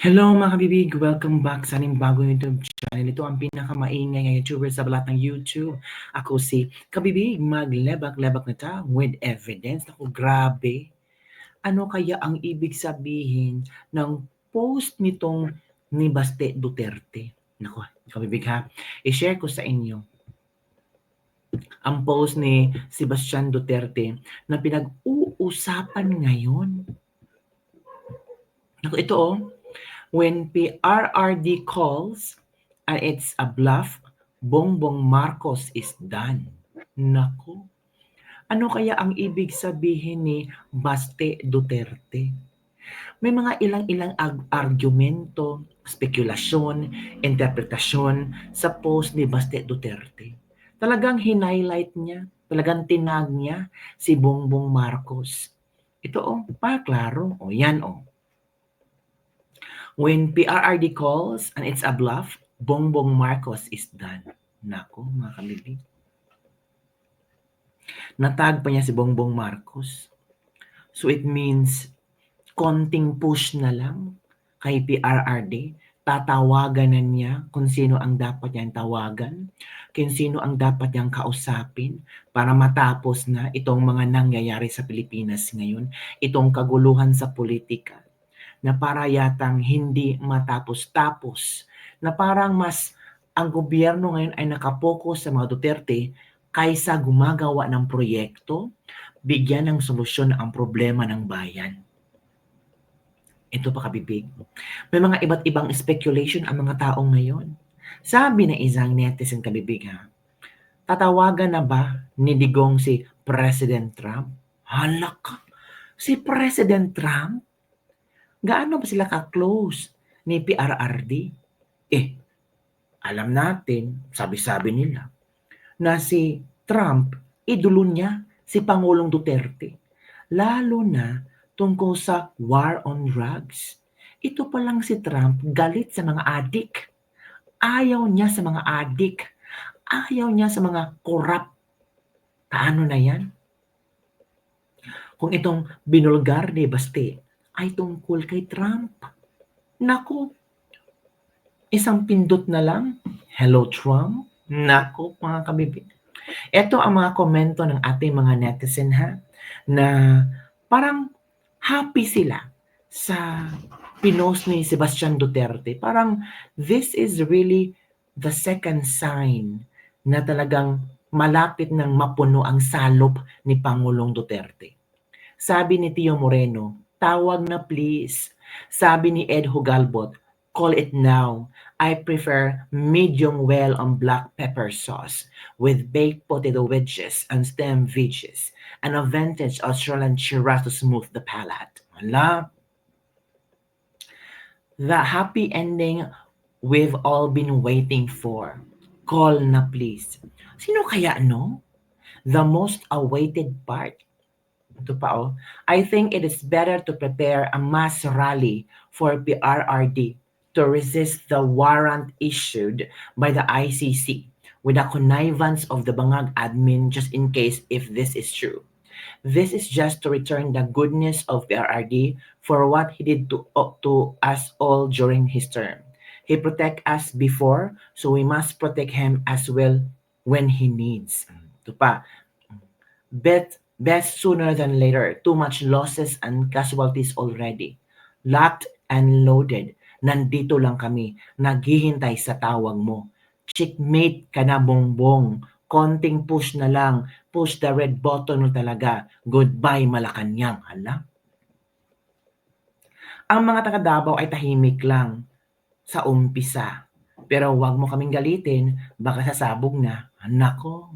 Hello mga kabibig! Welcome back sa ating bagong YouTube channel. Ito ang pinakamaingay na YouTuber sa balat ng YouTube. Ako si Kabibig, maglebak-lebak na ta with evidence. Naku, grabe. Ano kaya ang ibig sabihin ng post nitong ni Baste Duterte? Naku, Kabibig ha, i-share ko sa inyo ang post ni Sebastian Duterte na pinag-uusapan ngayon. Naku, ito when PRRD calls and it's a bluff, Bongbong Marcos is done. Naku, ano kaya ang ibig sabihin ni Baste Duterte? May mga ilang-ilang argumento, spekulasyon, interpretasyon sa post ni Baste Duterte. Talagang hinighlight niya, talagang tinag niya si Bongbong Marcos. Ito paklaro. Yan When PRRD calls and it's a bluff, Bongbong Marcos is done. Nako, mga kabibig. Natag pa niya si Bongbong Marcos. So it means konting push na lang kay PRRD, tatawagan na niya kung sino ang dapat niyang tawagan, kung sino ang dapat niyang kausapin para matapos na itong mga nangyayari sa Pilipinas ngayon, itong kaguluhan sa politika na para yatang hindi matapos-tapos, na parang mas ang gobyerno ngayon ay nakapokus sa mga Duterte kaysa gumagawa ng proyekto, bigyan ng solusyon ang problema ng bayan. Ito pa kabibig. May mga iba't ibang speculation ang mga taong ngayon. Sabi na isang netizen kabibig tatawagan na ba ni Digong si President Trump? Hala ka, si President Trump? Gaano ba sila ka-close ni PRRD? Alam natin, sabi-sabi nila, na si Trump, idolo niya si Pangulong Duterte. Lalo na tungkol sa war on drugs. Ito pa lang si Trump galit sa mga adik. Ayaw niya sa mga adik. Ayaw niya sa mga korap. Paano na yan? Kung itong binulgar ni Baste ay tungkol kay Trump. Naku, isang pindot na lang. Hello, Trump. Naku, mga kabibig. Ito ang mga komento ng ating mga netizen na parang happy sila sa pinost ni Sebastian Duterte. Parang this is really the second sign na talagang malapit ng mapuno ang salop ni Pangulong Duterte. Sabi ni Tio Moreno, tawag na please. Sabi ni Ed Hugalbot, call it now. I prefer medium well on black pepper sauce with baked potato wedges and stem veggies and a vintage Australian Shiraz to smooth the palate. Wala. The happy ending we've all been waiting for. Call na please. Sino kaya The most awaited part. Ito pa I think it is better to prepare a mass rally for PRRD to resist the warrant issued by the ICC with the connivance of the Bangag admin just in case if this is true. This is just to return the goodness of PRRD for what he did to us all during his term. He protect us before, so we must protect him as well when he needs. Ito pa. Best sooner than later. Too much losses and casualties already. Locked and loaded. Nandito lang kami. Naghihintay sa tawag mo. Checkmate ka na, Bongbong. Konting push na lang. Push the red button mo talaga. Goodbye, Malacanang. Hala? Ang mga taga Davao ay tahimik lang sa umpisa. Pero wag mo kaming galitin. Baka sasabog na. Nako.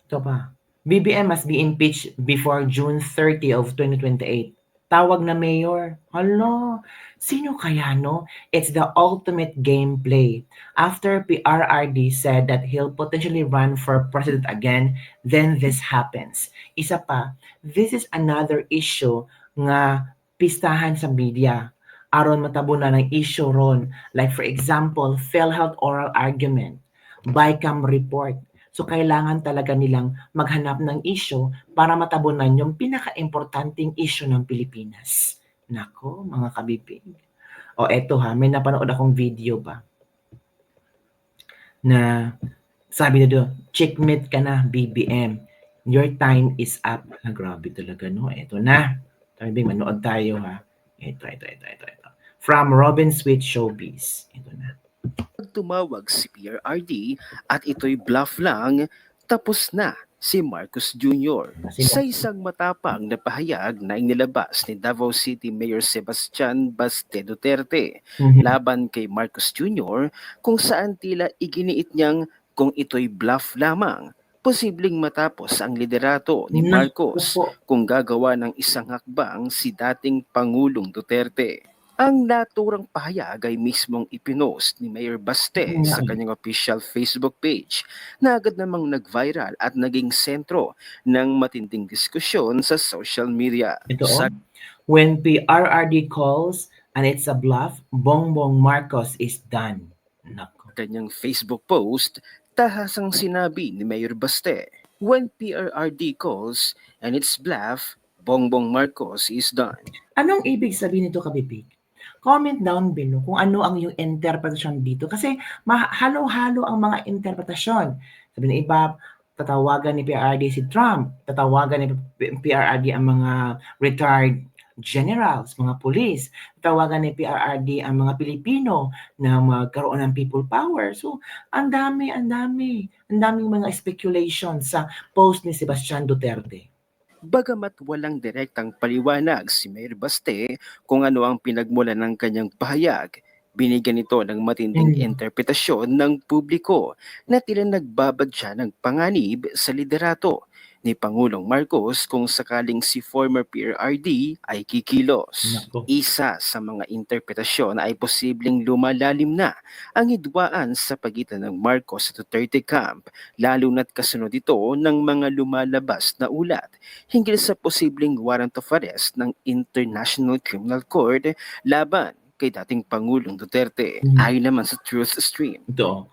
Ito pa. BBM must be impeached before June 30 of 2028. Tawag na mayor. Hala, sino kaya It's the ultimate gameplay. After PRRD said that he'll potentially run for president again, then this happens. Isa pa, this is another issue nga pistahan sa media. Aron matabunan ng issue ron. Like for example, PhilHealth oral argument, BICAM report. So kailangan talaga nilang maghanap ng issue para matabunan yung pinaka-importanting issue ng Pilipinas. Nako, mga kabibig. O eto ha, may napanood akong video ba na sabi na doon, checkmate ka na BBM. Your time is up. Grabe talaga no. Eto na. Sabi manood tayo ha. Ito. From Robin Sweet Showbiz. Ito na. Tumawag si PRRD at ito'y bluff lang, tapos na si Marcos Jr. Sa isang matapang na pahayag na inilabas ni Davao City Mayor Sebastian Baste Duterte laban kay Marcos Jr. kung saan tila iginiit niyang kung ito'y bluff lamang, posibleng matapos ang liderato ni Marcos kung gagawa ng isang hakbang si dating Pangulong Duterte. Ang naturang pahayag ay mismong ipinost ni Mayor Baste sa kanyang official Facebook page na agad namang nag-viral at naging sentro ng matinding diskusyon sa social media. Ito when PRRD calls and it's a bluff, Bongbong Marcos is done. Nako. Kanyang Facebook post, tahasang sinabi ni Mayor Baste, when PRRD calls and it's bluff, Bongbong Marcos is done. Anong ibig sabihin nito, Kabibig? Comment down below kung ano ang iyong interpretasyon dito. Kasi halo-halo ang mga interpretasyon. Sabi ng iba, tatawagan ni PRRD si Trump, tatawagan ni PRRD ang mga retired generals, mga police, tatawagan ni PRRD ang mga Pilipino na magkaroon ng people power. So, ang daming mga speculation sa post ni Sebastian Duterte. Bagamat walang direktang paliwanag si Mayor Baste kung ano ang pinagmulan ng kanyang pahayag, binigyan ito ng matinding interpretasyon ng publiko na tila nagbabadya ng panganib sa liderato ni Pangulong Marcos kung sakaling si former PRRD ay kikilos. Isa sa mga interpretasyon ay posibleng lumalalim na ang hidwaan sa pagitan ng Marcos at Duterte camp, lalo na't kasunod ito ng mga lumalabas na ulat hinggil sa posibleng warrant of arrest ng International Criminal Court laban kay dating Pangulong Duterte. Ayon naman sa Truth Stream. Ito.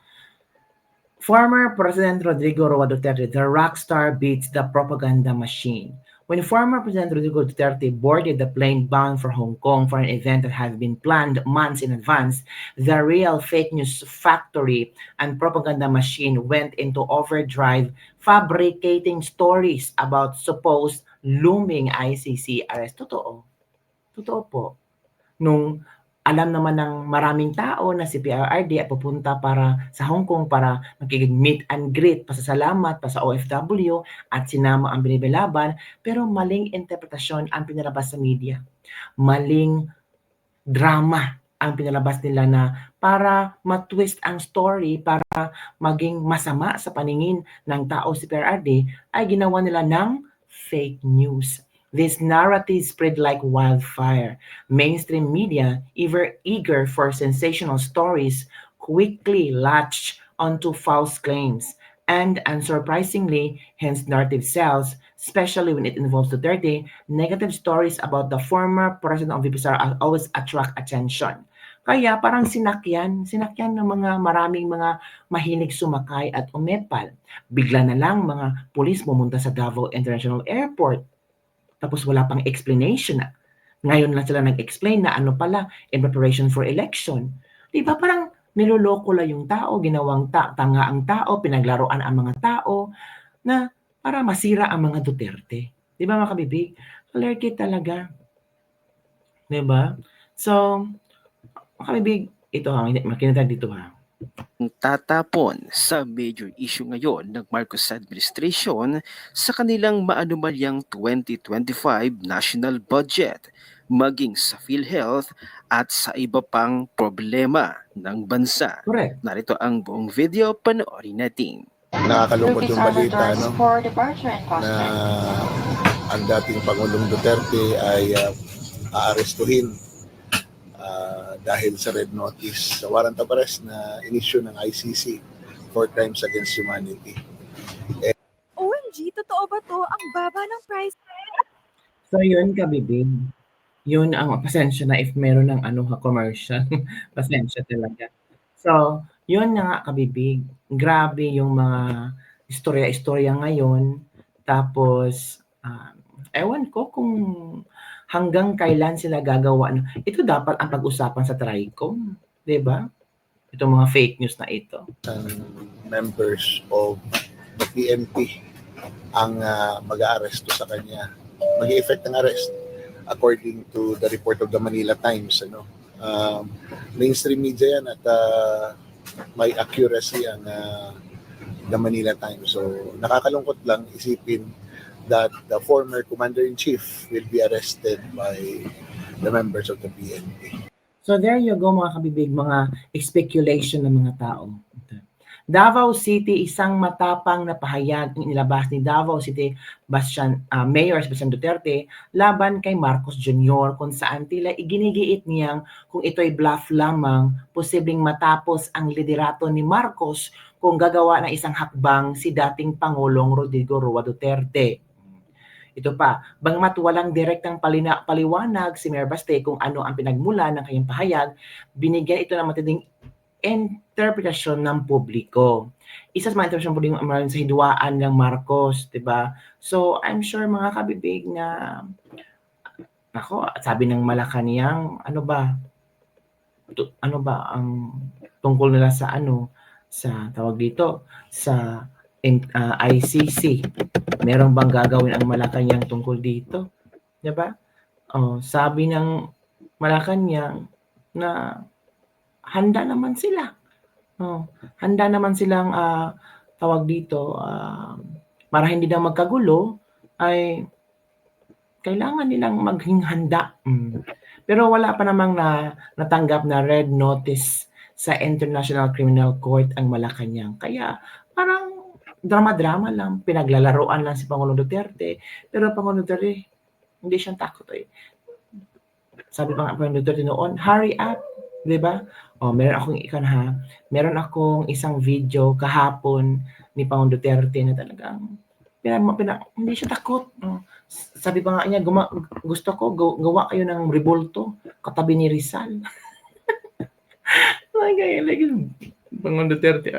Former President Rodrigo Roa Duterte, the rock star beats the propaganda machine. When former President Rodrigo Duterte boarded the plane bound for Hong Kong for an event that had been planned months in advance, the real fake news factory and propaganda machine went into overdrive, fabricating stories about supposed looming ICC arrest. Totoo. Totoo po. Nung alam naman ng maraming tao na si PRRD ay pupunta para sa Hong Kong para makikig-meet and greet, pasasalamat pa sa OFW at sinama ang Binibilaban, pero maling interpretasyon ang pinalabas sa media. Maling drama ang pinalabas nila na para matwist ang story, para maging masama sa paningin ng tao si PRRD, ay ginawa nila ng fake news. This narrative spread like wildfire. Mainstream media, eager for sensational stories, quickly latched onto false claims. And unsurprisingly, hence narrative sells, especially when it involves Duterte, negative stories about the former president of VPSR always attract attention. Kaya parang sinakyan ng maraming mga mahilig sumakay at umepal. Bigla na lang mga pulis pumunta sa Davao International Airport. Tapos wala pang explanation na. Ngayon lang sila nag-explain na ano pala, in preparation for election. Di ba parang niloloko lang yung tao, ginawang tanga ang tao, pinaglaruan ang mga tao, na para masira ang mga Duterte. Di ba mga kabibig? Alerted talaga. Di ba? So, mga kabibig, ito ha, makinatag dito ha. Tatapon sa major issue ngayon ng Marcos administration sa kanilang maanumalyang 2025 national budget, maging sa PhilHealth at sa iba pang problema ng bansa. Correct. Narito ang buong video, panoorin natin. Nakakalungkot yung balita, no? Na ang dating Pangulong Duterte ay aarestuhin dahil sa red notice, sa warrant of arrest na inisyu ng ICC for crimes against humanity. OMG, totoo ba to? Ang baba ng price. So yun kabibig. Yun ang pasensya na if meron ng commercial. Pasensya talaga. So, yun nga kabibig. Grabe yung mga istorya-istorya ngayon. Tapos, ewan ko kung hanggang kailan sila gagawa. Ito dapat ang pag-usapan sa TRICOM, di ba? Itong mga fake news na ito. Members of the PNP ang mag-aaresto sa kanya. Mag-i-effect ng arrest according to the report of the Manila Times. Mainstream media yan at may accuracy ang the Manila Times. So nakakalungkot lang isipin that the former commander-in-chief will be arrested by the members of the PNP. So there you go mga kabibig, mga speculation ng mga tao. Davao City, isang matapang na pahayag ang inilabas ni Davao City Mayor Sebastian Duterte laban kay Marcos Jr. kung saan tila iginigiit niyang kung ito'y bluff lamang, posibleng matapos ang liderato ni Marcos kung gagawa ng isang hakbang si dating Pangulong Rodrigo Roa Duterte. Ito pa, bagamat walang direktang paliwanag si Mayor Baste kung ano ang pinagmula ng kanyang pahayag, binigyan ito ng matinding interpretasyon ng publiko. Isa sa mga interpretasyon ng publiko sa hidwaan ng Marcos, 'di ba? So, I'm sure mga kabibig na sabi ng Malacanang, ano ba ang tungkol nila sa sa tawag dito sa ICC. Meron bang gagawin ang Malacanang tungkol dito? 'Di ba? Sabi ng Malacanang na handa naman sila. Handa naman silang tawag dito para hindi na magkagulo ay kailangan nilang maging handa. Pero wala pa namang natanggap na red notice sa International Criminal Court ang Malacanang. Kaya parang drama-drama lang, pinaglalaroan lang si Pangulong Duterte. Pero Pangulong Duterte, hindi siyang takot eh. Sabi pa nga Pangulong Duterte noon, hurry up, 'di ba? Meron akong isang video kahapon ni Pangulong Duterte na talagang hindi siya takot. Sabi pa nga niya, gusto ko gawa kayo ng rebulto katabi ni Rizal. Pangulong Duterte,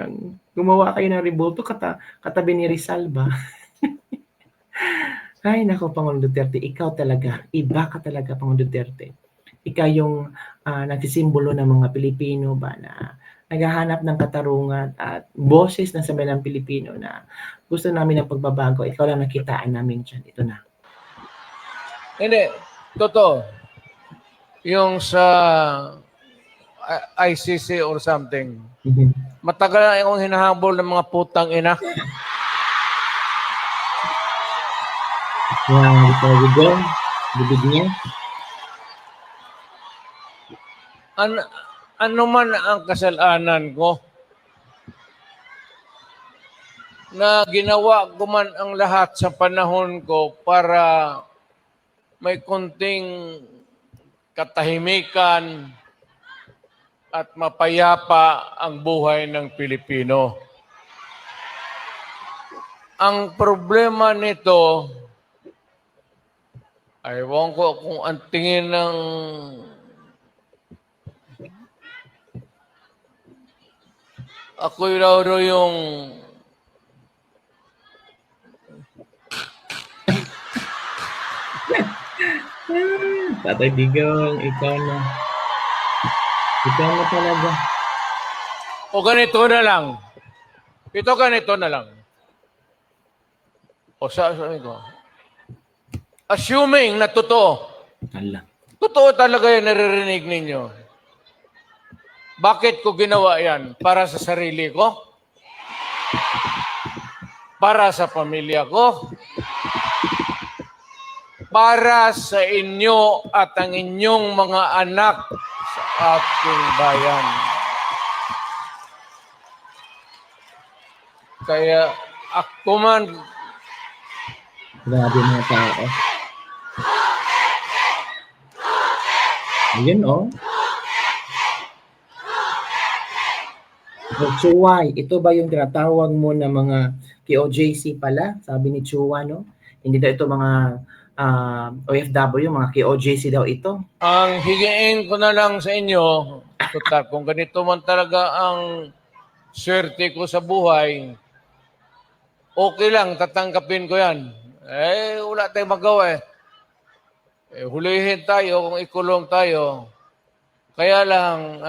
gumawa kayo ng rebulto katabi ni Rizal ba? Ay nako, Pangulong Duterte, ikaw talaga, iba ka talaga, Pangulong Duterte. Ikaw yung nagsisimbolo ng mga Pilipino ba na naghahanap ng katarungan at boses ng sambayanang Pilipino na gusto namin ng pagbabago. Ikaw lang nakitaan namin dyan. Ito na. Hindi, totoo. Yung sa ICC or something. Matagal na akong hinahabol ng mga putang ina. Yung bibig niya. Ano man ang kasalanan ko na ginawa ko man ang lahat sa panahon ko para may konting katahimikan at mapayapa ang buhay ng Pilipino. Ang problema nito, ewan ko kung ang tingin ng ako raw yung Tatay Digong, ikaw na. Ikaw na talaga. o ganito na lang. Ganito na lang. O sabi ko, assuming na totoo, Ala. totoo talaga yung naririnig ninyo. Bakit ko ginawa yan? Para sa sarili ko? Para sa pamilya ko? Para sa inyo at ang inyong mga anak sa ating bayan. Kaya ako man, Grabe mga tao. Ayun Chuway, ito ba yung tinatawag mo na mga KOJC pala? Sabi ni Chuwa, no? Hindi daw ito mga OFW, mga KOJC daw ito. ang higiin ko na lang sa inyo, total, kung ganito man talaga ang swerte ko sa buhay, okay lang, tatanggapin ko yan. Wala tayong magawa eh. hulihin tayo kung ikulong tayo. Kaya lang,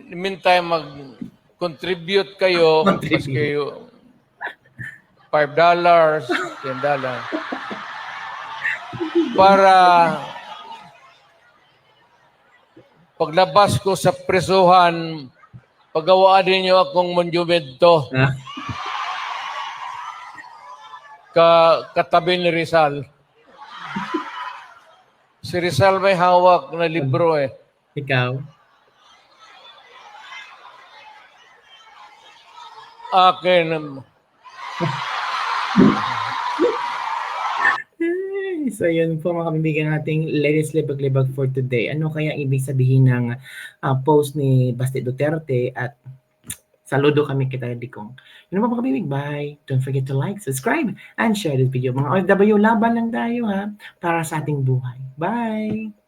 meantime, mag-contribute kayo, mas kayo $5, $10, para paglabas ko sa presuhan, pagawaan niyo akong monumento katabi ni Rizal. Si Rizal may hawak na libro eh. Ikaw? Akin. So yun po mga kaibigan nating Ladies Libag-Libag for today. Ano kaya ibig sabihin ng post ni Basti Duterte at saludo kami kita Dikong. Yun mga kabibig, bye. Don't forget to like, subscribe, and share this video. Mga OFW, laban lang tayo ha para sa ating buhay. Bye!